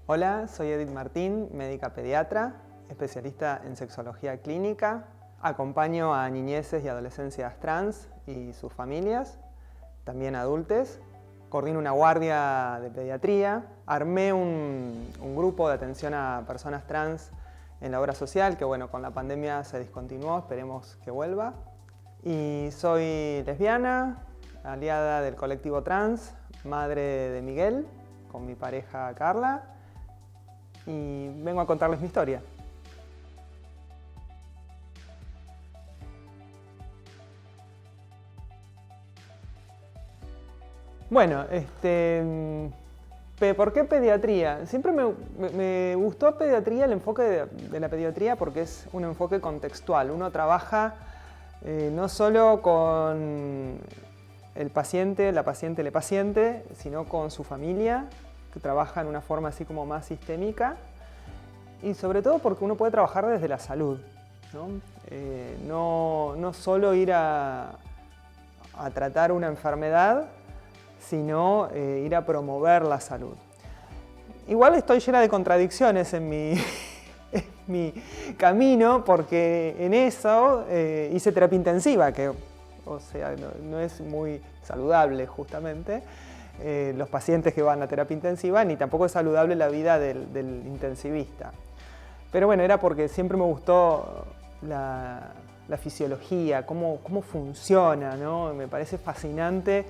Hola, soy Edith Martín, médica pediatra, especialista en sexología clínica. Acompaño a niñeces y adolescencias trans y sus familias, también adultos. Coordino una guardia de pediatría. Armé un grupo de atención a personas trans en la obra social, que bueno, con la pandemia se discontinuó, esperemos que vuelva. Y soy lesbiana, aliada del colectivo trans, madre de Miguel, con mi pareja Carla, y vengo a contarles mi historia. Bueno, ¿por qué pediatría? Siempre me gustó pediatría, el enfoque de la pediatría, porque es un enfoque contextual. Uno trabaja no solo con el paciente, la paciente, el paciente, sino con su familia, que trabaja en una forma así como más sistémica, y sobre todo porque uno puede trabajar desde la salud, no solo ir a tratar una enfermedad, sino ir a promover la salud. Igual estoy llena de contradicciones en mi camino, porque en eso hice terapia intensiva, que o sea, no es muy saludable justamente. Los pacientes que van a terapia intensiva, ni tampoco es saludable la vida del intensivista. Pero bueno, era porque siempre me gustó la fisiología, cómo funciona, ¿no? Me parece fascinante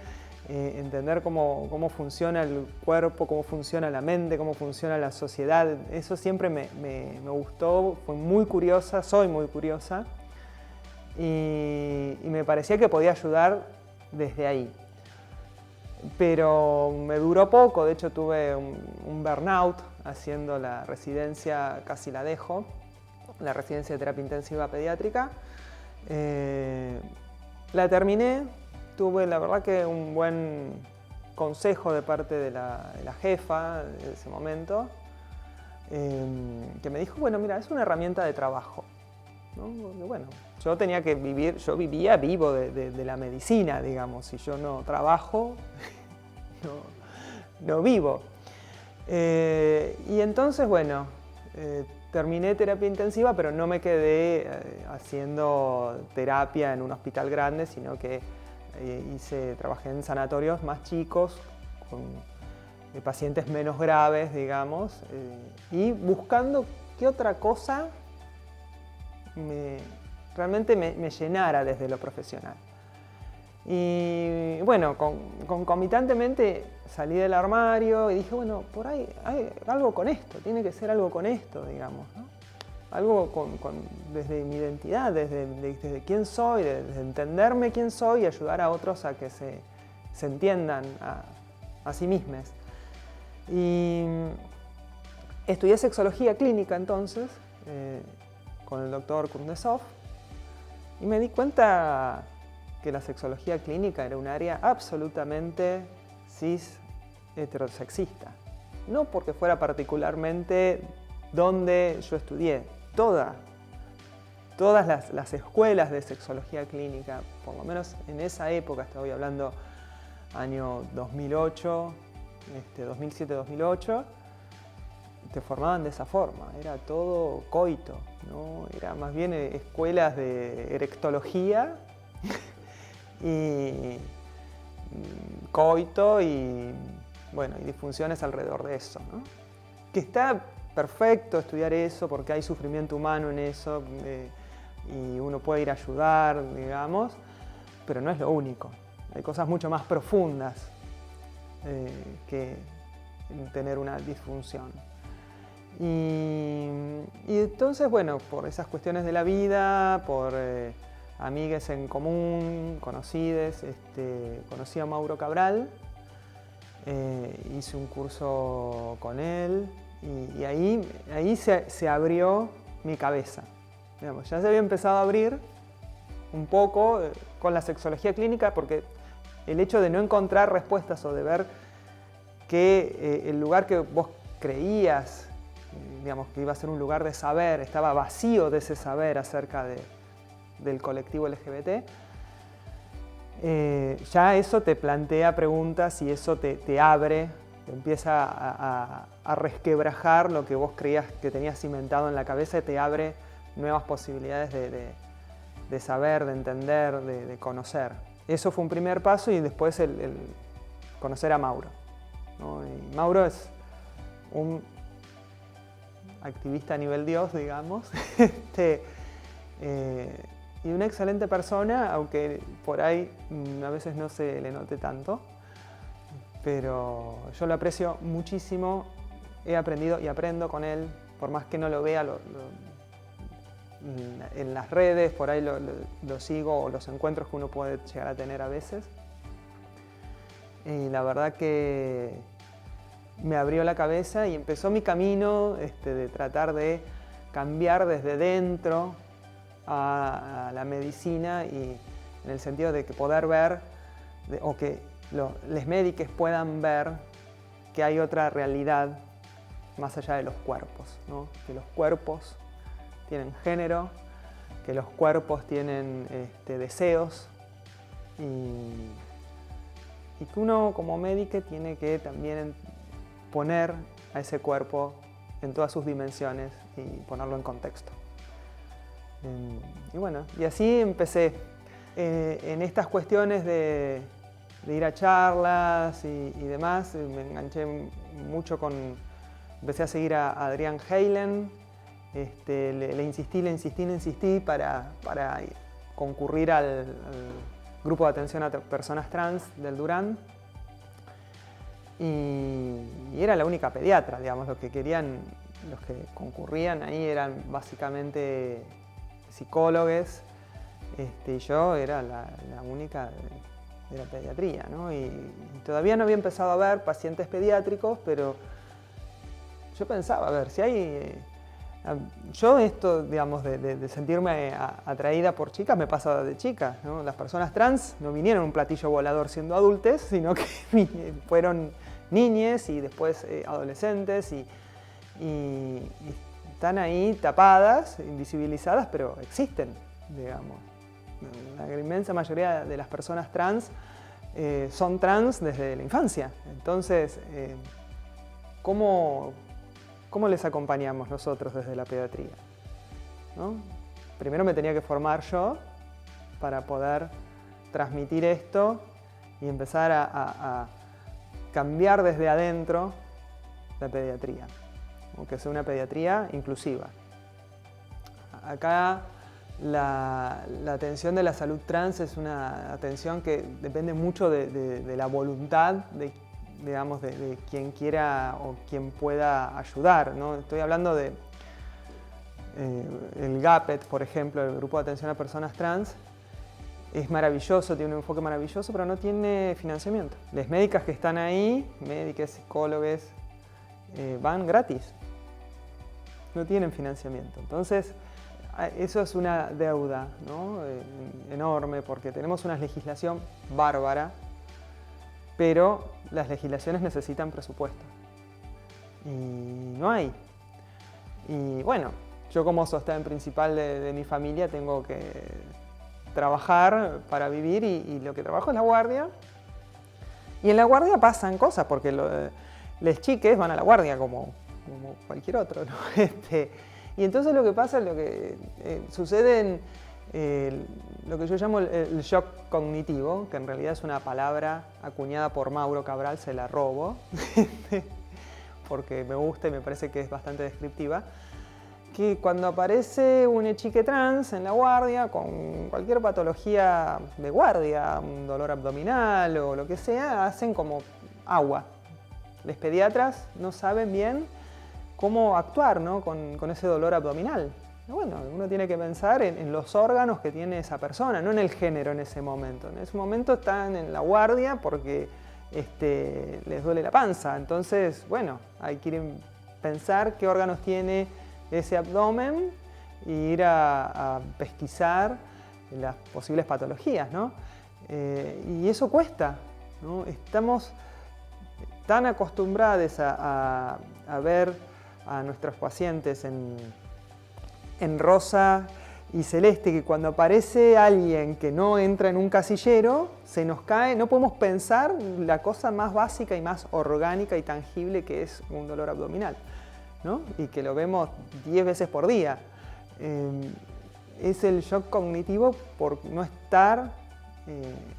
entender cómo funciona el cuerpo, cómo funciona la mente, cómo funciona la sociedad. Eso siempre me gustó, fui muy curiosa, soy muy curiosa, y me parecía que podía ayudar desde ahí. Pero me duró poco, de hecho tuve un burnout haciendo la residencia, casi la dejo, la residencia de terapia intensiva pediátrica. La terminé, tuve la verdad que un buen consejo de parte de la jefa de ese momento, que me dijo, bueno, mira, es una herramienta de trabajo, ¿no? Bueno, yo tenía que vivir, yo vivo de la medicina, digamos, si yo no trabajo, no vivo. Y entonces, bueno, terminé terapia intensiva, pero no me quedé haciendo terapia en un hospital grande, sino que trabajé en sanatorios más chicos, con pacientes menos graves, digamos, y buscando qué otra cosa realmente me llenara desde lo profesional. Y bueno, concomitantemente salí del armario y dije, bueno, por ahí hay algo con esto, tiene que ser algo con esto, digamos, ¿no? Algo desde mi identidad, desde quién soy, desde entenderme quién soy y ayudar a otros a que se entiendan a sí mismos. Y estudié sexología clínica entonces, con el doctor Kurnezov, y me di cuenta que la sexología clínica era un área absolutamente cis heterosexista. No porque fuera particularmente donde yo estudié, todas las escuelas de sexología clínica, por lo menos en esa época, estoy hablando año 2008, 2007-2008, te formaban de esa forma, era todo coito, ¿no? Era más bien escuelas de erectología y coito y, bueno, y disfunciones alrededor de eso, ¿no? Que está perfecto estudiar eso porque hay sufrimiento humano en eso y uno puede ir a ayudar, digamos, pero no es lo único. Hay cosas mucho más profundas que tener una disfunción. Y entonces, bueno, por esas cuestiones de la vida, por amigues en común, conocides, conocí a Mauro Cabral, hice un curso con él y ahí se abrió mi cabeza. Digamos, ya se había empezado a abrir un poco con la sexología clínica, porque el hecho de no encontrar respuestas o de ver que el lugar que vos creías, digamos, que iba a ser un lugar de saber, estaba vacío de ese saber acerca del colectivo LGBT, ya eso te plantea preguntas y eso te abre empieza a resquebrajar lo que vos creías que tenías cimentado en la cabeza y te abre nuevas posibilidades de saber, de entender, de conocer. Eso fue un primer paso y después el conocer a Mauro, ¿no? Y Mauro es un activista a nivel Dios, digamos, y una excelente persona, aunque por ahí a veces no se le note tanto, pero yo lo aprecio muchísimo, he aprendido y aprendo con él, por más que no lo vea en las redes, por ahí lo sigo, o los encuentros que uno puede llegar a tener a veces. Y la verdad que me abrió la cabeza y empezó mi camino de tratar de cambiar desde dentro a la medicina, y en el sentido de que poder ver, o que los médicos puedan ver que hay otra realidad más allá de los cuerpos, ¿no? Que los cuerpos tienen género, que los cuerpos tienen deseos, y que uno como médico tiene que también poner a ese cuerpo en todas sus dimensiones y ponerlo en contexto. Y bueno, y así empecé en estas cuestiones de ir a charlas y demás. Me enganché mucho empecé a seguir a Adrián Heilen. Le insistí para concurrir al grupo de atención a personas trans del Durán. Y era la única pediatra, digamos, los que concurrían ahí eran básicamente psicólogos, y yo era la única de la pediatría, ¿no? Y todavía no había empezado a ver pacientes pediátricos, pero yo pensaba, a ver, si hay... Yo esto, digamos, de sentirme atraída por chicas me pasa de chicas, ¿no? Las personas trans no vinieron en un platillo volador siendo adultos, sino que fueron niñes y después adolescentes y están ahí tapadas, invisibilizadas, pero existen, digamos. La inmensa mayoría de las personas trans son trans desde la infancia. Entonces, ¿cómo les acompañamos nosotros desde la pediatría? ¿No? Primero me tenía que formar yo para poder transmitir esto y empezar a cambiar desde adentro la pediatría, aunque sea una pediatría inclusiva. Acá la atención de la salud trans es una atención que depende mucho de la voluntad de quien quiera o quien pueda ayudar, ¿no? Estoy hablando de el GAPET, por ejemplo, el Grupo de Atención a Personas Trans. Es maravilloso, tiene un enfoque maravilloso, pero no tiene financiamiento. Las médicas que están ahí, médicas, psicólogos, van gratis. No tienen financiamiento. Entonces, eso es una deuda, ¿no? Enorme, porque tenemos una legislación bárbara, pero las legislaciones necesitan presupuesto. Y no hay. Y bueno, yo como sostén principal de mi familia tengo que trabajar para vivir y lo que trabajo es la guardia. Y en la guardia pasan cosas, porque les chiques van a la guardia como cualquier otro, ¿no? Y entonces lo que pasa, lo que sucede lo que yo llamo el shock cognitivo, que en realidad es una palabra acuñada por Mauro Cabral, se la robo, porque me gusta y me parece que es bastante descriptiva, que cuando aparece un chique trans en la guardia con cualquier patología de guardia, un dolor abdominal o lo que sea, hacen como agua. Los pediatras no saben bien cómo actuar, ¿no? con ese dolor abdominal. Bueno, uno tiene que pensar en los órganos que tiene esa persona, no en el género en ese momento. En ese momento están en la guardia porque les duele la panza. Entonces, bueno, hay que ir a pensar qué órganos tiene ese abdomen e ir a pesquisar las posibles patologías, ¿no? Y eso cuesta, ¿no? Estamos tan acostumbrados a ver a nuestros pacientes en rosa y Celeste, que cuando aparece alguien que no entra en un casillero, se nos cae, no podemos pensar la cosa más básica y más orgánica y tangible que es un dolor abdominal, ¿no? Y que lo vemos 10 veces por día. Es el shock cognitivo por no estar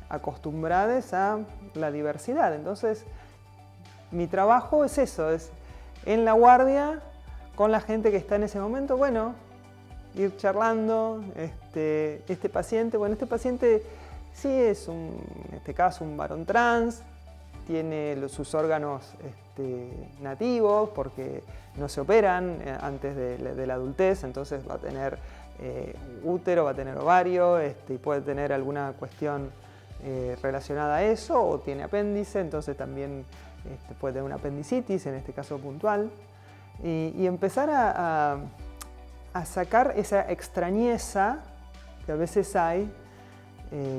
acostumbrados a la diversidad. Entonces, mi trabajo es eso, es en la guardia, con la gente que está en ese momento, bueno, ir charlando, este paciente sí es, en este caso, un varón trans, tiene sus órganos nativos porque no se operan antes de la adultez, entonces va a tener útero, va a tener ovario, y puede tener alguna cuestión relacionada a eso, o tiene apéndice, entonces también puede tener una apendicitis, en este caso puntual, y empezar a sacar esa extrañeza que a veces hay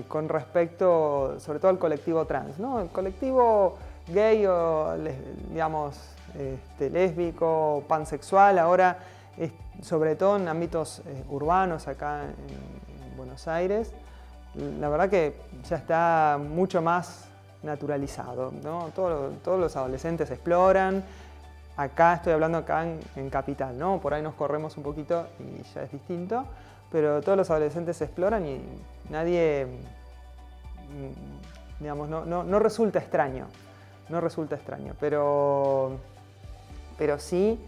con respecto, sobre todo al colectivo trans, ¿no? El colectivo gay o, digamos, lésbico, pansexual, ahora, sobre todo en ámbitos urbanos acá en Buenos Aires, la verdad que ya está mucho más naturalizado, ¿no? Todos los adolescentes exploran. Acá estoy hablando en Capital, ¿no? Por ahí nos corremos un poquito y ya es distinto, pero todos los adolescentes exploran y nadie, digamos, no resulta extraño, no resulta extraño, pero sí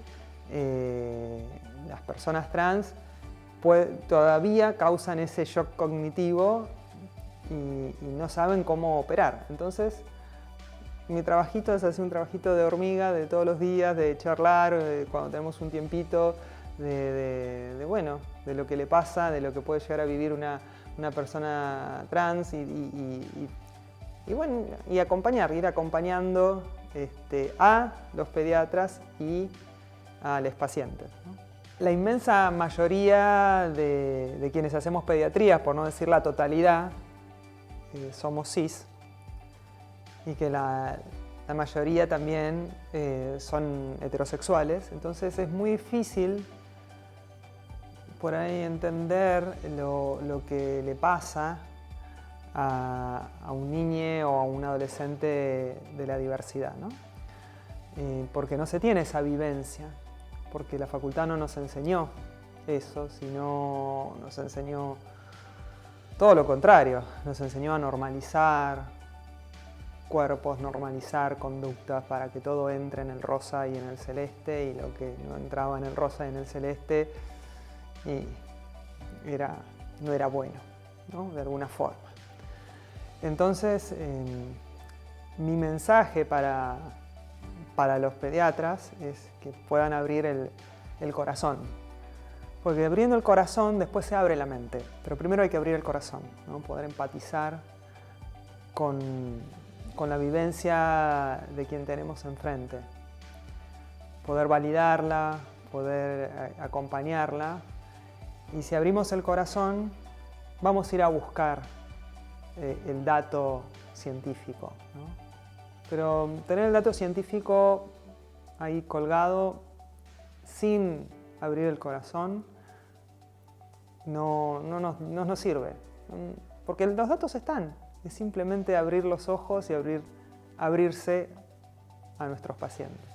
las personas trans todavía causan ese shock cognitivo y no saben cómo operar. Entonces, mi trabajito es así, un trabajito de hormiga de todos los días, de charlar, cuando tenemos un tiempito, bueno, de lo que le pasa, de lo que puede llegar a vivir una persona trans y bueno, y ir acompañando a los pediatras y a los pacientes, ¿no? La inmensa mayoría de quienes hacemos pediatría, por no decir la totalidad, somos cis. Y que la mayoría también son heterosexuales, entonces es muy difícil por ahí entender lo que le pasa a un niño o a un adolescente de la diversidad, ¿no? Porque no se tiene esa vivencia, porque la facultad no nos enseñó eso, sino nos enseñó todo lo contrario, nos enseñó a normalizar cuerpos, normalizar conductas para que todo entre en el rosa y en el celeste, y lo que no entraba en el rosa y en el celeste no era bueno, ¿no? De alguna forma. Entonces, mi mensaje para los pediatras es que puedan abrir el corazón, porque abriendo el corazón después se abre la mente, pero primero hay que abrir el corazón, ¿no? Poder empatizar con la vivencia de quien tenemos enfrente, poder validarla, poder acompañarla, y si abrimos el corazón vamos a ir a buscar el dato científico, ¿no? Pero tener el dato científico ahí colgado sin abrir el corazón no nos sirve, porque los datos están. Es simplemente abrir los ojos y abrirse a nuestros pacientes.